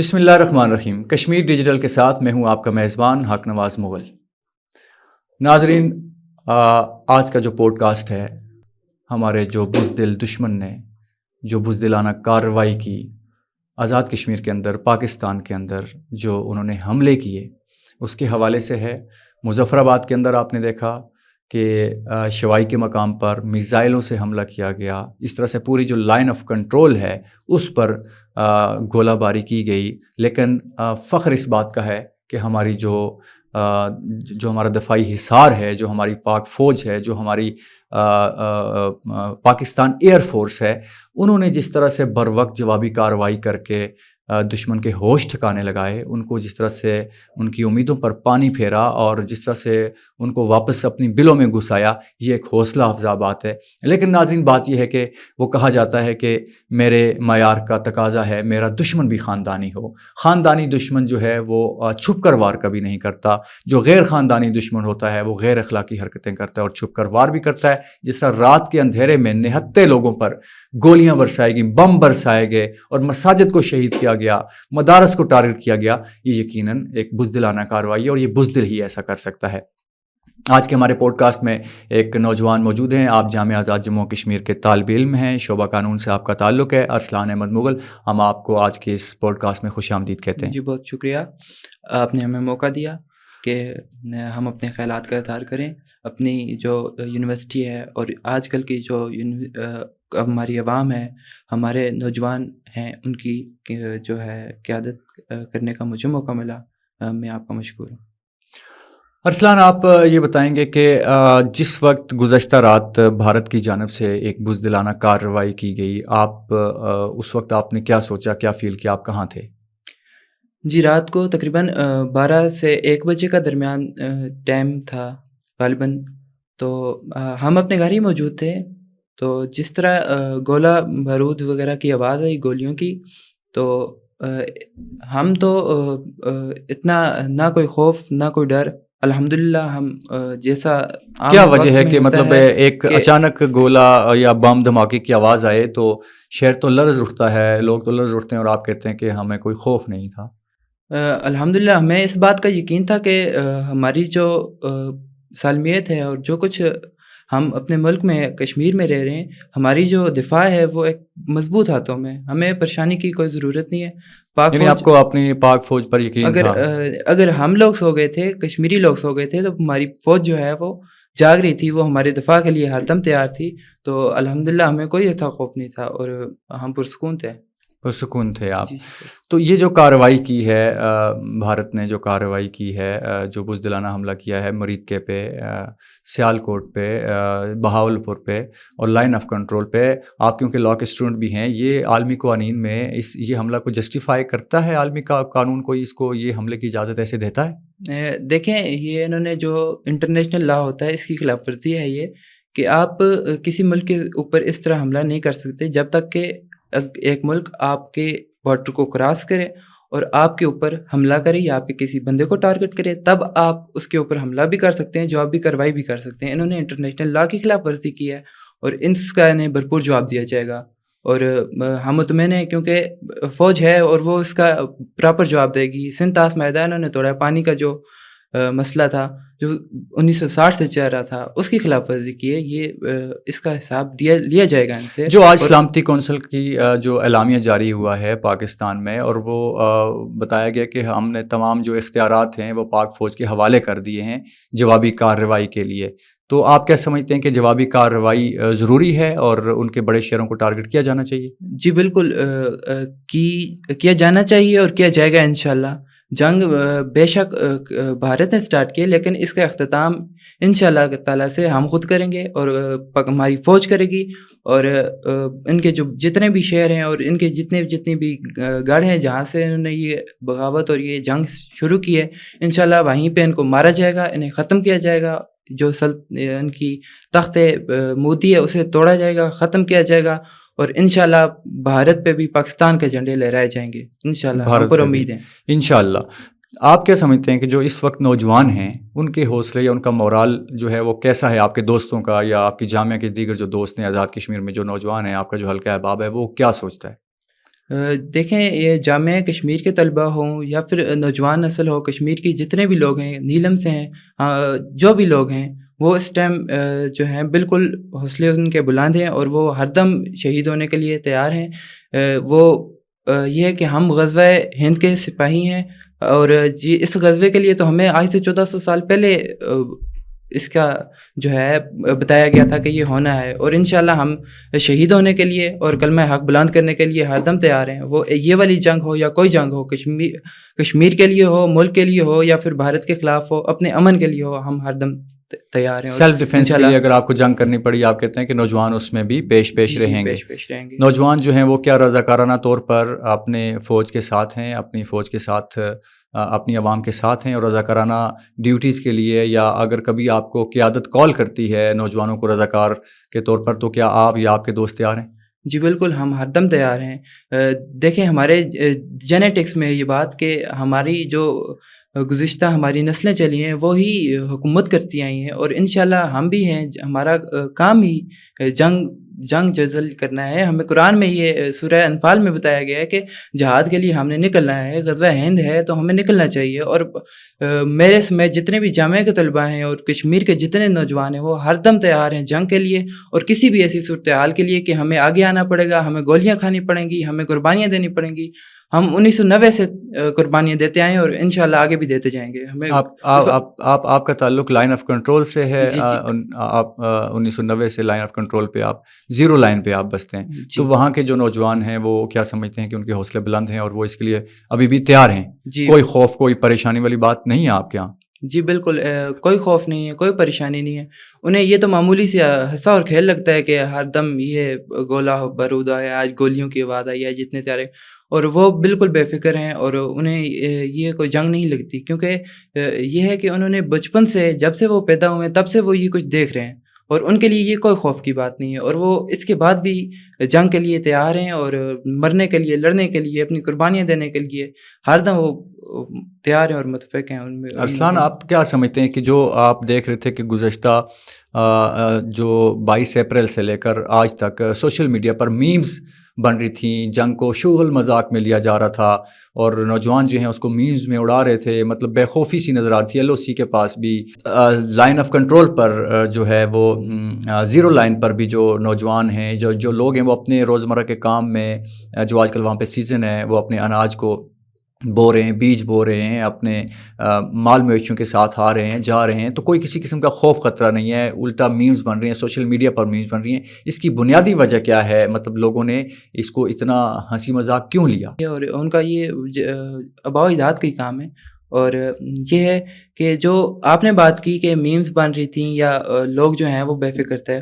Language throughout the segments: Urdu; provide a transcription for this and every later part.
بسم اللہ الرحمن الرحیم۔ کشمیر ڈیجیٹل کے ساتھ میں ہوں آپ کا میزبان حق نواز مغل۔ ناظرین، آج کا جو پوڈ کاسٹ ہے، ہمارے جو بزدل دشمن نے جو بزدلانہ کارروائی کی آزاد کشمیر کے اندر، پاکستان کے اندر جو انہوں نے حملے کیے، اس کے حوالے سے ہے۔ مظفر آباد کے اندر آپ نے دیکھا کہ شوائی کے مقام پر میزائلوں سے حملہ کیا گیا، اس طرح سے پوری جو لائن آف کنٹرول ہے اس پر گولہ باری کی گئی۔ لیکن فخر اس بات کا ہے کہ ہماری جو ہمارا دفاعی حصار ہے، جو ہماری پاک فوج ہے، جو ہماری پاکستان ایئر فورس ہے، انہوں نے جس طرح سے بر وقت جوابی کارروائی کر کے دشمن کے ہوش ٹھکانے لگائے، ان کو جس طرح سے ان کی امیدوں پر پانی پھیرا اور جس طرح سے ان کو واپس اپنی بلوں میں گھسایا، یہ ایک حوصلہ افزا بات ہے۔ لیکن ناظرین، بات یہ ہے کہ وہ کہا جاتا ہے کہ میرے معیار کا تقاضا ہے میرا دشمن بھی خاندانی ہو۔ خاندانی دشمن جو ہے وہ چھپ کر وار کبھی نہیں کرتا۔ جو غیر خاندانی دشمن ہوتا ہے وہ غیر اخلاقی حرکتیں کرتا ہے اور چھپ کر وار بھی کرتا ہے۔ جس طرح رات کے اندھیرے میں نہتے لوگوں پر گولیاں برسائی گئیں، بم برسائے گئے اور مساجد کو شہید کیا گیا، مدارس کو ٹارگٹ کیا گیا، یہ یقیناً ایک بزدلانہ کارروائی ہے اور یہ بزدل ہی ایسا کر سکتا ہے۔ آج کے ہمارے پوڈ کاسٹ میں ایک نوجوان موجود ہیں۔ آپ جامعہ آزاد جموں کشمیر کے طالب علم ہیں، شعبہ قانون سے آپ کا تعلق ہے۔ ارسلان احمد مغل، ہم آپ کو آج کے اس پوڈ کاسٹ میں خوش آمدید کہتے ہیں۔ جی بہت شکریہ، آپ نے ہمیں موقع دیا کہ ہم اپنے خیالات کا اظہار کریں۔ اپنی جو یونیورسٹی ہے اور آج کل کی جو ہماری عوام ہے، ہمارے نوجوان ہیں، ان کی جو ہے قیادت کرنے کا مجھے موقع ملا، میں آپ کا مشکور ہوں۔ ارسلان، آپ یہ بتائیں گے کہ جس وقت گزشتہ رات بھارت کی جانب سے ایک بزدلانہ کارروائی کی گئی، آپ اس وقت آپ نے کیا سوچا، کیا فیل کیا، آپ کہاں تھے؟ جی، رات کو تقریباً 12 سے 1 بجے کا درمیان ٹائم تھا غالباً، تو ہم اپنے گھر ہی موجود تھے۔ تو جس طرح گولہ بارود وغیرہ کی آواز آئی، گولیوں کی، تو ہم تو اتنا نہ کوئی خوف نہ کوئی ڈر، الحمدللہ ہم جیسا عام کیا وجہ وقت ہے میں کہ ہوتا مطلب ہے ایک کہ اچانک گولہ یا بم دھماکے کی آواز آئے تو شہر تو لرز اٹھتا ہے، لوگ تو لرز اٹھتے ہیں، اور آپ کہتے ہیں کہ ہمیں کوئی خوف نہیں تھا؟ الحمدللہ ہمیں اس بات کا یقین تھا کہ ہماری جو سالمیت ہے اور جو کچھ ہم اپنے ملک میں کشمیر میں رہ رہے ہیں، ہماری جو دفاع ہے وہ ایک مضبوط ہاتھوں میں، ہمیں پریشانی کی کوئی ضرورت نہیں ہے۔ پاک یعنی فوج، آپ کو اپنی پاک فوج پر یقین اگر تھا؟ اگر ہم لوگ سو گئے تھے، کشمیری لوگ سو گئے تھے، تو ہماری فوج جو ہے وہ جاگ رہی تھی، وہ ہمارے دفاع کے لیے ہر دم تیار تھی۔ تو الحمدللہ ہمیں کوئی ایسا خوف نہیں تھا اور ہم پرسکون تھے۔ پرسکون تھے آپ۔ جی تو یہ جو کارروائی کی ہے، بھارت نے جو کارروائی کی ہے، جو بزدلانہ حملہ کیا ہے مریدکے پہ، سیالکوٹ پہ، بہاولپور پہ اور لائن آف کنٹرول پہ، آپ کیونکہ لاء کے اسٹوڈنٹ بھی ہیں، یہ عالمی قوانین میں یہ حملہ کو جسٹیفائی کرتا ہے؟ عالمی قانون کوئی اس کو یہ حملے کی اجازت ایسے دیتا ہے؟ دیکھیں، یہ انہوں نے جو انٹرنیشنل لا ہوتا ہے، اس کی خلاف ورزی ہے یہ کہ آپ کسی ملک کے اوپر اس طرح حملہ نہیں کر سکتے جب تک کہ ایک ملک آپ کے بارڈر کو کراس کرے اور آپ کے اوپر حملہ کرے یا آپ کے کسی بندے کو ٹارگٹ کرے، تب آپ اس کے اوپر حملہ بھی کر سکتے ہیں، جواب بھی کارروائی بھی کر سکتے ہیں۔ انہوں نے انٹرنیشنل لا کی خلاف ورزی کی ہے اور اس کا انہیں بھرپور جواب دیا جائے گا، اور ہم مطمئن ہیں کیونکہ فوج ہے اور وہ اس کا پراپر جواب دے گی۔ سندھ طاس معاہدہ انہوں نے توڑا، پانی کا جو مسئلہ تھا جو 1960 سے چل رہا تھا، اس کی خلاف ورزی کی ہے، یہ اس کا حساب لیا جائے گا ان سے۔ جو آج سلامتی کونسل کی جو اعلامیہ جاری ہوا ہے پاکستان میں، اور وہ بتایا گیا کہ ہم نے تمام جو اختیارات ہیں وہ پاک فوج کے حوالے کر دیے ہیں جوابی کارروائی کے لیے، تو آپ کیا سمجھتے ہیں کہ جوابی کارروائی ضروری ہے اور ان کے بڑے شہروں کو ٹارگٹ کیا جانا چاہیے؟ جی بالکل، کیا جانا چاہیے اور کیا جائے گا انشاءاللہ۔ جنگ بے شک بھارت نے سٹارٹ کی، لیکن اس کا اختتام انشاءاللہ تعالیٰ سے ہم خود کریں گے اور ہماری فوج کرے گی، اور ان کے جو جتنے بھی شہر ہیں اور ان کے جتنی بھی گڑھ ہیں جہاں سے انہوں نے یہ بغاوت اور یہ جنگ شروع کی ہے، انشاءاللہ وہیں پہ ان کو مارا جائے گا، انہیں ختم کیا جائے گا۔ جو ان کی تخت مودی ہے اسے توڑا جائے گا، ختم کیا جائے گا، اور انشاءاللہ بھارت پہ بھی پاکستان کے جھنڈے لہرائے جائیں گے انشاءاللہ، ہم پر امید ہیں انشاءاللہ۔ آپ کیا سمجھتے ہیں کہ جو اس وقت نوجوان ہیں ان کے حوصلے یا ان کا مورال جو ہے وہ کیسا ہے؟ آپ کے دوستوں کا یا آپ کی جامعہ کے دیگر جو دوست ہیں آزاد کشمیر میں جو نوجوان ہیں، آپ کا جو حلقہ احباب ہے، وہ کیا سوچتا ہے؟ دیکھیں یہ جامعہ کشمیر کے طلبہ ہوں یا پھر نوجوان نسل ہو کشمیر کی، جتنے بھی لوگ ہیں، نیلم سے ہیں، جو بھی لوگ ہیں، وہ اس ٹائم جو ہیں بالکل حوصلے ان کے بلند ہیں اور وہ ہر دم شہید ہونے کے لیے تیار ہیں۔ وہ یہ ہے کہ ہم غزوہ ہند کے سپاہی ہیں، اور جی اس غزوے کے لیے تو ہمیں آج سے 1400 سال پہلے اس کا جو ہے بتایا گیا تھا کہ یہ ہونا ہے، اور انشاءاللہ ہم شہید ہونے کے لیے اور کلمہ حق بلند کرنے کے لیے ہر دم تیار ہیں۔ وہ یہ والی جنگ ہو یا کوئی جنگ ہو، کشمیر کے لیے ہو، ملک کے لیے ہو، یا پھر بھارت کے خلاف ہو، اپنے امن کے لیے ہو، ہم ہر دم تیار ہیں۔ سیلف ڈیفینس کے لیے اگر آپ کو جنگ کرنی پڑی، آپ کہتے ہیں کہ نوجوان اس میں بھی پیش رہیں گے۔ نوجوان جو ہیں وہ کیا رضاکارانہ طور پر اپنے فوج کے ساتھ ہیں، اپنی فوج کے ساتھ، اپنی عوام کے ساتھ ہیں، اور رضاکارانہ ڈیوٹیز کے لیے، یا اگر کبھی آپ کو قیادت کال کرتی ہے نوجوانوں کو رضاکار کے طور پر، تو کیا آپ یا آپ کے دوست تیار ہیں؟ جی بالکل، ہم ہر دم تیار ہیں۔ دیکھیں ہمارے جینیٹکس میں یہ بات کہ ہماری جو گزشتہ ہماری نسلیں چلی ہیں وہی حکومت کرتی آئی ہیں، اور انشاءاللہ ہم بھی ہیں، ہمارا کام ہی جنگ جزل کرنا ہے۔ ہمیں قرآن میں یہ سورہ انفال میں بتایا گیا ہے کہ جہاد کے لیے ہم نے نکلنا ہے، غزوہ ہند ہے تو ہمیں نکلنا چاہیے۔ اور میرے سمیت جتنے بھی جامعہ کے طلباء ہیں اور کشمیر کے جتنے نوجوان ہیں وہ ہر دم تیار ہیں جنگ کے لیے، اور کسی بھی ایسی صورتحال کے لیے کہ ہمیں آگے آنا پڑے گا، ہمیں گولیاں کھانی پڑیں گی، ہمیں قربانیاں دینی پڑیں گی۔ ہم 1990 سے قربانیاں دیتے آئے ہیں اور انشاءاللہ آگے بھی دیتے جائیں گے۔ ہمیں آپ کا تعلق لائن آف کنٹرول سے ہے؟ جی آپ 1990 سے لائن آف کنٹرول پہ، آپ زیرو لائن پہ آپ بستے ہیں، تو وہاں کے جو نوجوان ہیں وہ کیا سمجھتے ہیں کہ ان کے حوصلے بلند ہیں اور وہ اس کے لیے ابھی بھی تیار ہیں؟ کوئی خوف، کوئی پریشانی والی بات نہیں ہے آپ کے یہاں؟ جی بالکل، کوئی خوف نہیں ہے، کوئی پریشانی نہیں ہے۔ انہیں یہ تو معمولی سی ہنسا اور کھیل لگتا ہے کہ ہر دم یہ گولہ بارود آیا، آج گولیوں کی آواز آئی ہے، جتنے تیارے، اور وہ بالکل بے فکر ہیں، اور انہیں یہ کوئی جنگ نہیں لگتی، کیونکہ یہ ہے کہ انہوں نے بچپن سے، جب سے وہ پیدا ہوئے تب سے وہ یہ کچھ دیکھ رہے ہیں، اور ان کے لیے یہ کوئی خوف کی بات نہیں ہے، اور وہ اس کے بعد بھی جنگ کے لیے تیار ہیں، اور مرنے کے لیے، لڑنے کے لیے، اپنی قربانیاں دینے کے لیے ہر دم وہ تیار ہیں اور متفق ہیں ان میں۔ ارسلان، آپ کیا سمجھتے ہیں کہ جو آپ دیکھ رہے تھے کہ گزشتہ جو 22 اپریل سے لے کر آج تک سوشل میڈیا پر میمز بن رہی تھیں، جنگ کو شغل مذاق میں لیا جا رہا تھا، اور نوجوان جو ہیں اس کو میمز میں اڑا رہے تھے، مطلب بے خوفی سی نظر آ رہی تھی۔ LOC کے پاس بھی لائن آف کنٹرول پر جو ہے وہ زیرو لائن پر بھی جو نوجوان ہیں، جو لوگ ہیں، وہ اپنے روزمرہ کے کام میں، جو آج کل وہاں پہ سیزن ہے، وہ اپنے اناج کو بو رہے ہیں، بیج بو رہے ہیں، اپنے مال مویشیوں کے ساتھ آ رہے ہیں، جا رہے ہیں، تو کوئی کسی قسم کا خوف خطرہ نہیں ہے، الٹا میمز بن رہی ہیں، سوشل میڈیا پر میمز بن رہی ہیں۔ اس کی بنیادی وجہ کیا ہے؟ مطلب لوگوں نے اس کو اتنا ہنسی مذاق کیوں لیا؟ اور ان کا یہ آباء و اجداد کا ہی کام ہے، اور یہ ہے کہ جو آپ نے بات کی کہ میمز بن رہی تھیں یا لوگ جو ہیں وہ بے فکر تھے،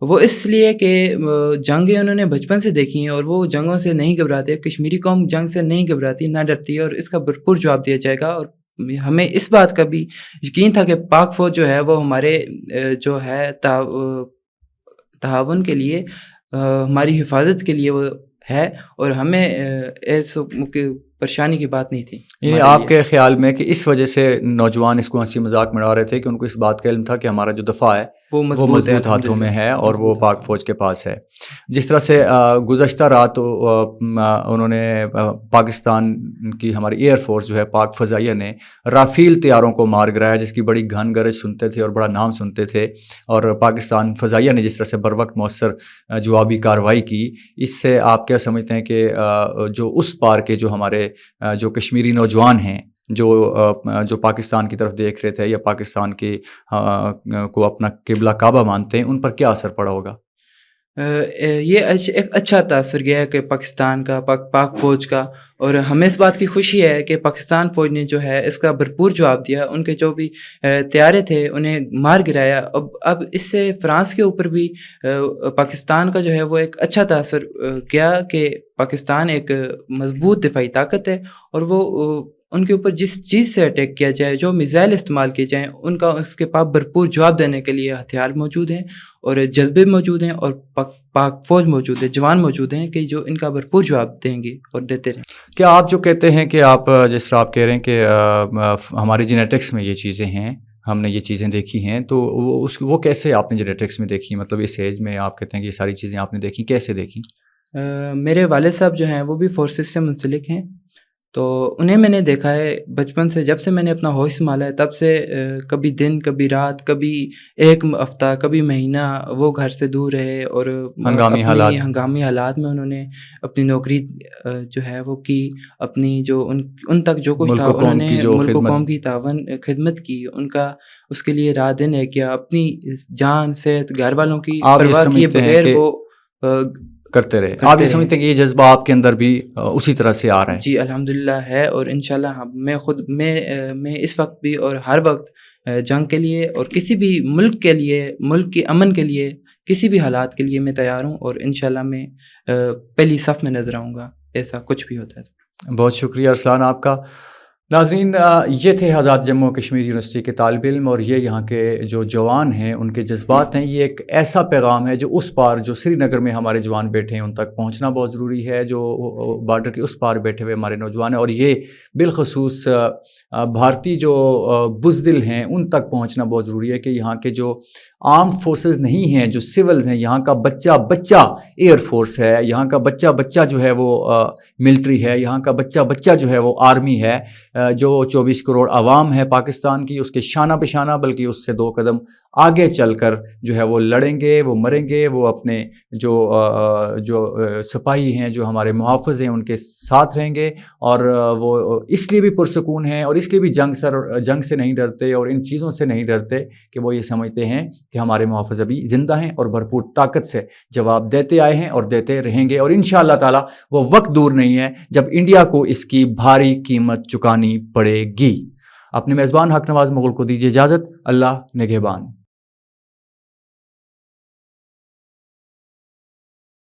وہ اس لیے کہ جنگیں انہوں نے بچپن سے دیکھی ہیں اور وہ جنگوں سے نہیں گھبراتے۔ کشمیری قوم جنگ سے نہیں گھبراتی، نہ ڈرتی ہے، اور اس کا بھرپور جواب دیا جائے گا۔ اور ہمیں اس بات کا بھی یقین تھا کہ پاک فوج جو ہے وہ ہمارے جو ہے تعاون کے لیے، ہماری حفاظت کے لیے وہ ہے، اور ہمیں ایسا پریشانی کی بات نہیں تھی۔ یہ آپ کے خیال میں کہ اس وجہ سے نوجوان اس کو ہنسی مذاق میں اڑا رہے تھے کہ ان کو اس بات کا علم تھا کہ ہمارا جو دفاع ہے وہ مضبوط ہاتھوں میں ہے اور وہ پاک فوج کے پاس ہے؟ جس طرح سے گزشتہ رات انہوں نے پاکستان کی ہماری ایئر فورس جو ہے، پاک فضائیہ نے رافیل طیاروں کو مار گرایا، جس کی بڑی گھن گرج سنتے تھے اور بڑا نام سنتے تھے، اور پاکستان فضائیہ نے جس طرح سے بر وقت مؤثر جوابی کارروائی کی، اس سے آپ کیا سمجھتے ہیں کہ جو اس پار کے جو ہمارے جو کشمیری نوجوان ہیں، جو پاکستان کی طرف دیکھ رہے تھے یا پاکستان کی کو اپنا قبلہ کعبہ مانتے ہیں، ان پر کیا اثر پڑا ہوگا؟ یہ ایک اچھا تاثر گیا ہے کہ پاکستان کا، پاک فوج کا، اور ہمیں اس بات کی خوشی ہے کہ پاکستان فوج نے جو ہے اس کا بھرپور جواب دیا۔ ان کے جو بھی طیارے تھے انہیں مار گرایا۔ اب اس سے فرانس کے اوپر بھی پاکستان کا جو ہے وہ ایک اچھا تاثر گیا کہ پاکستان ایک مضبوط دفاعی طاقت ہے، اور وہ ان کے اوپر جس چیز سے اٹیک کیا جائے، جو میزائل استعمال کیے جائیں، ان کا اس کے پاس بھرپور جواب دینے کے لیے ہتھیار موجود ہیں اور جذبے موجود ہیں، اور پاک فوج موجود ہے، جوان موجود ہیں کہ جو ان کا بھرپور جواب دیں گے اور دیتے رہیں۔ کیا آپ جو کہتے ہیں کہ آپ جس طرح آپ کہہ رہے ہیں کہ ہماری جینیٹکس میں یہ چیزیں ہیں، ہم نے یہ چیزیں دیکھی ہیں، تو وہ کیسے آپ نے جینیٹکس میں دیکھی؟ مطلب اس ایج میں آپ کہتے ہیں کہ یہ ساری چیزیں آپ نے دیکھی، کیسے دیکھی؟ میرے والد صاحب جو ہیں وہ بھی فورسز سے منسلک ہیں، تو انہیں میں نے دیکھا ہے بچپن سے، جب سے میں نے اپنا ہوش سنبھالا ہے تب سے کبھی دن، کبھی رات، کبھی ایک ہفتہ، کبھی مہینہ وہ گھر سے دور رہے، اور ہنگامی اپنی حالات ہنگامی حالات میں انہوں نے اپنی نوکری جو ہے وہ کی، اپنی جو ان تک جو کچھ ملک تھا و انہوں قوم کی نے جو ملک و خدمت قوم کی خدمت کی، ان کا اس کے لیے رات دن ہے کیا، اپنی جان، صحت، گھر والوں کی آپ یہ پرواہ کیے سمجھتے ہیں بغیر کہ وہ کرتے رہے، آپ یہ کرتے رہے۔ سمجھتے ہیں کہ یہ جذبہ آپ کے اندر بھی اسی طرح سے آ رہا ہے؟ جی الحمدللہ ہے، اور انشاءاللہ میں اس وقت بھی اور ہر وقت جنگ کے لیے اور کسی بھی ملک کے لیے، ملک کے امن کے لیے، کسی بھی حالات کے لیے میں تیار ہوں، اور انشاءاللہ میں پہلی صف میں نظر آؤں گا، ایسا کچھ بھی ہوتا ہے تو۔ بہت شکریہ ارسلان آپ کا۔ ناظرین، یہ تھے آزاد جموں و کشمیر یونیورسٹی کے طالب علم، اور یہ یہاں کے جو جوان ہیں ان کے جذبات ہیں۔ یہ ایک ایسا پیغام ہے جو اس پار، جو سری نگر میں ہمارے جوان بیٹھے ہیں ان تک پہنچنا بہت ضروری ہے، جو بارڈر کے اس پار بیٹھے ہوئے ہمارے نوجوان ہیں، اور یہ بالخصوص بھارتی جو بزدل ہیں ان تک پہنچنا بہت ضروری ہے کہ یہاں کے جو آرم فورسز نہیں ہیں، جو سولز ہیں، یہاں کا بچہ بچہ ایئر فورس ہے، یہاں کا بچہ بچہ جو ہے وہ ملٹری ہے، یہاں کا بچہ بچہ جو ہے وہ آرمی ہے، جو 24 کروڑ عوام ہے پاکستان کی، اس کے شانہ بہ شانہ، بلکہ اس سے 2 قدم آگے چل کر جو ہے وہ لڑیں گے، وہ مریں گے، وہ اپنے جو سپاہی ہیں، جو ہمارے محافظ ہیں، ان کے ساتھ رہیں گے، اور وہ اس لیے بھی پرسکون ہیں، اور اس لیے بھی جنگ سے نہیں ڈرتے اور ان چیزوں سے نہیں ڈرتے کہ وہ یہ سمجھتے ہیں کہ ہمارے محافظ ابھی زندہ ہیں اور بھرپور طاقت سے جواب دیتے آئے ہیں اور دیتے رہیں گے، اور انشاءاللہ تعالی وہ وقت دور نہیں ہے جب انڈیا کو اس کی بھاری قیمت چکانی پڑے گی۔ اپنے میزبان حق نواز مغل کو دیجیے اجازت۔ اللہ نگہبان۔